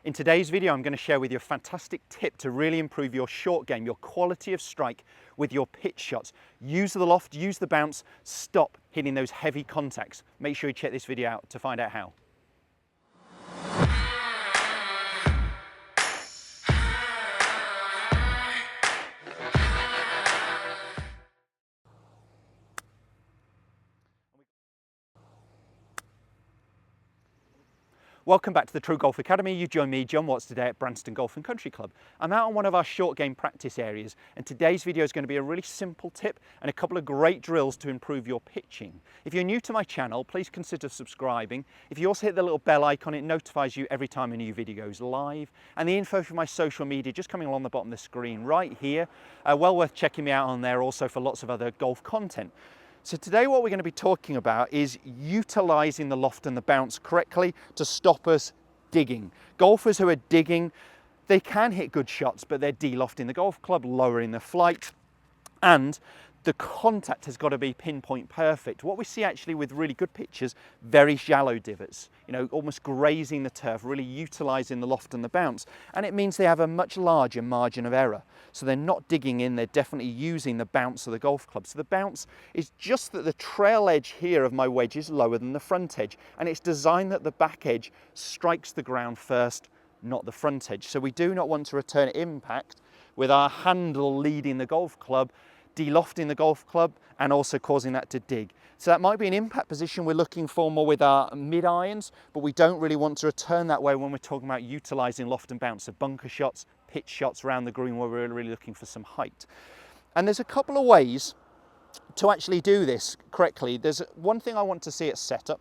In today's video, I'm going to share with you a fantastic tip to really improve your short game, your quality of strike with your pitch shots. Use the loft, use the bounce, stop hitting those heavy contacts. Make sure you check this video out to find out how. Welcome back to the TruGolf Academy. You join me, Jon Watts, today at Branston Golf and Country Club. I'm out on one of our short game practice areas, and today's video is going to be a really simple tip and a couple of great drills to improve your pitching. If you're new to my channel, please consider subscribing. If you also hit the little bell icon, it notifies you every time a new video goes live. And the info for my social media just coming along the bottom of the screen right here. Well worth checking me out on there also for lots of other golf content. So today what we're going to be talking about is utilising the loft and the bounce correctly to stop us digging. Golfers who are digging, they can hit good shots, but they're de-lofting the golf club, lowering the flight, and the contact has got to be pinpoint perfect. What we see actually with really good pitchers, very shallow divots, almost grazing the turf, really utilising the loft and the bounce. And it means they have a much larger margin of error. So they're not digging in, they're definitely using the bounce of the golf club. So the bounce is just that the trail edge here of my wedge is lower than the front edge. And it's designed that the back edge strikes the ground first, not the front edge. So we do not want to return impact with our handle leading the golf club, de-lofting the golf club and also causing that to dig. So that might be an impact position we're looking for more with our mid irons, but we don't really want to return that way when we're talking about utilising loft and bounce, so bunker shots, pitch shots around the green where we're really looking for some height. And there's a couple of ways to actually do this correctly. There's one thing I want to see at setup.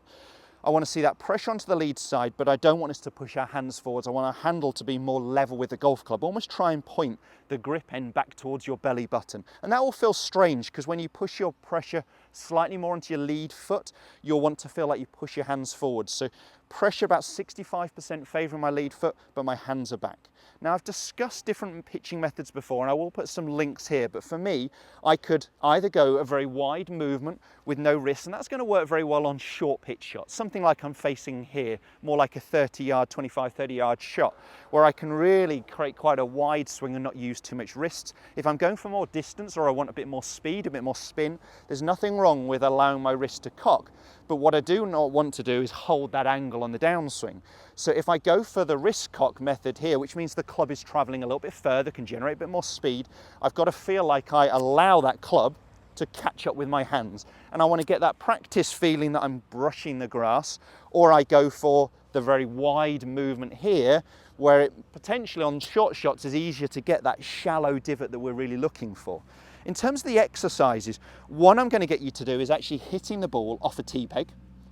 I want to see that pressure onto the lead side, but I don't want us to push our hands forwards. I want our handle to be more level with the golf club. Almost try and point the grip end back towards your belly button. And that will feel strange because when you push your pressure slightly more onto your lead foot, you'll want to feel like you push your hands forward. So pressure about 65% favouring my lead foot, but my hands are back. Now I've discussed different pitching methods before, and I will put some links here, but for me, I could either go a very wide movement with no wrist, and that's going to work very well on short pitch shots, something like I'm facing here, more like a 30-yard, 25, 30-yard shot, where I can really create quite a wide swing and not use too much wrist. If I'm going for more distance or I want a bit more speed, a bit more spin, there's nothing wrong with allowing my wrist to cock. But what I do not want to do is hold that angle on the downswing. So if I go for the wrist cock method here, which means the club is traveling a little bit further, can generate a bit more speed, I've got to feel like I allow that club to catch up with my hands. And I want to get that practice feeling that I'm brushing the grass, or I go for the very wide movement here, where it potentially on short shots is easier to get that shallow divot that we're really looking for. In terms of the exercises, one I'm going to get you to do is actually hitting the ball off a tee peg.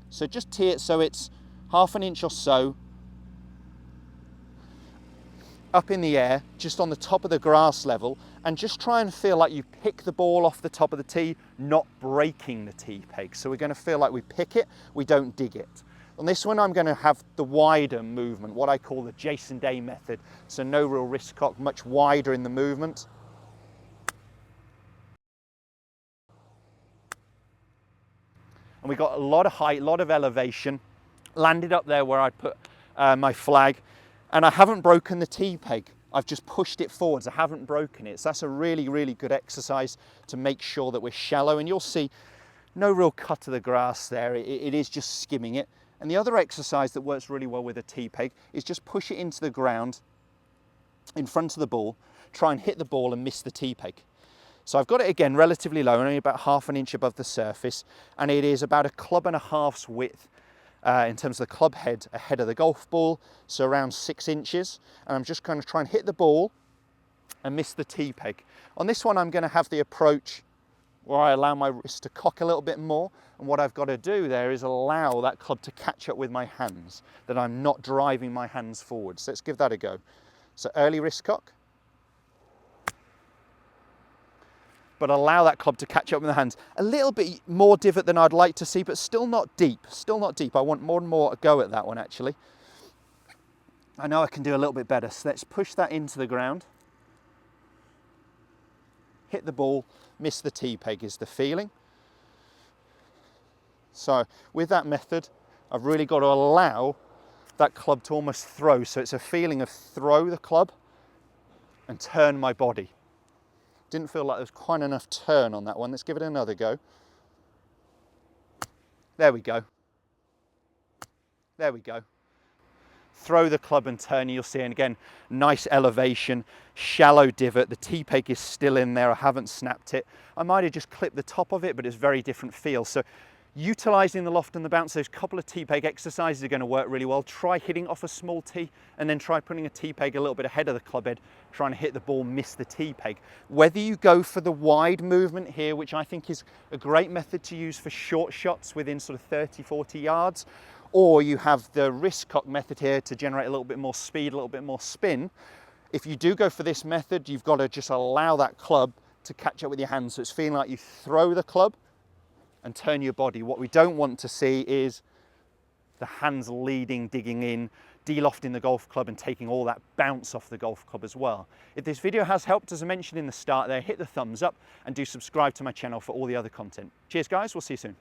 So just tee it so it's half an inch or so up in the air, just on the top of the grass level, and just try and feel like you pick the ball off the top of the tee, not breaking the tee peg. So we're going to feel like we pick it, we don't dig it. On this one, I'm going to have the wider movement, what I call the Jason Day method. So no real wrist cock, much wider in the movement. And we got a lot of height, a lot of elevation, landed up there where I'd put my flag, and I haven't broken the tee peg. I've just pushed it forwards. I haven't broken it. So that's a really, really good exercise to make sure that we're shallow. And you'll see no real cut of the grass there. It is just skimming it. And the other exercise that works really well with a tee peg is just push it into the ground in front of the ball, try and hit the ball and miss the tee peg. So I've got it again relatively low, only about half an inch above the surface, and it is about a club and a half's width in terms of the club head ahead of the golf ball, so around 6 inches. And I'm just going to try and hit the ball and miss the tee peg. On this one, I'm going to have the approach where I allow my wrist to cock a little bit more, and what I've got to do there is allow that club to catch up with my hands, that I'm not driving my hands forward. So let's give that a go. So early wrist cock, but allow that club to catch up with the hands. A little bit more divot than I'd like to see, but still not deep, still not deep. I want more and more a go at that one actually. I know I can do a little bit better, so let's push that into the ground. Hit the ball, miss the tee peg is the feeling. So with that method, I've really got to allow that club to almost throw. So it's a feeling of throw the club and turn my body. Didn't feel like there was quite enough turn on that one. Let's give it another go. There we go. There we go. Throw the club and turn, you'll see, and again, nice elevation, shallow divot. The T-peg is still in there, I haven't snapped it. I might have just clipped the top of it, but it's very different feel. So utilizing the loft and the bounce, those couple of T-peg exercises are going to work really well. Try hitting off a small tee and then try putting a T-peg a little bit ahead of the club head, trying to hit the ball, miss the T-peg. Whether you go for the wide movement here, which I think is a great method to use for short shots within sort of 30, 40 yards, or you have the wrist cock method here to generate a little bit more speed, a little bit more spin. If you do go for this method, you've got to just allow that club to catch up with your hands. So it's feeling like you throw the club and turn your body. What we don't want to see is the hands leading, digging in, de-lofting the golf club and taking all that bounce off the golf club as well. If this video has helped, as I mentioned in the start there, hit the thumbs up and do subscribe to my channel for all the other content. Cheers guys, we'll see you soon.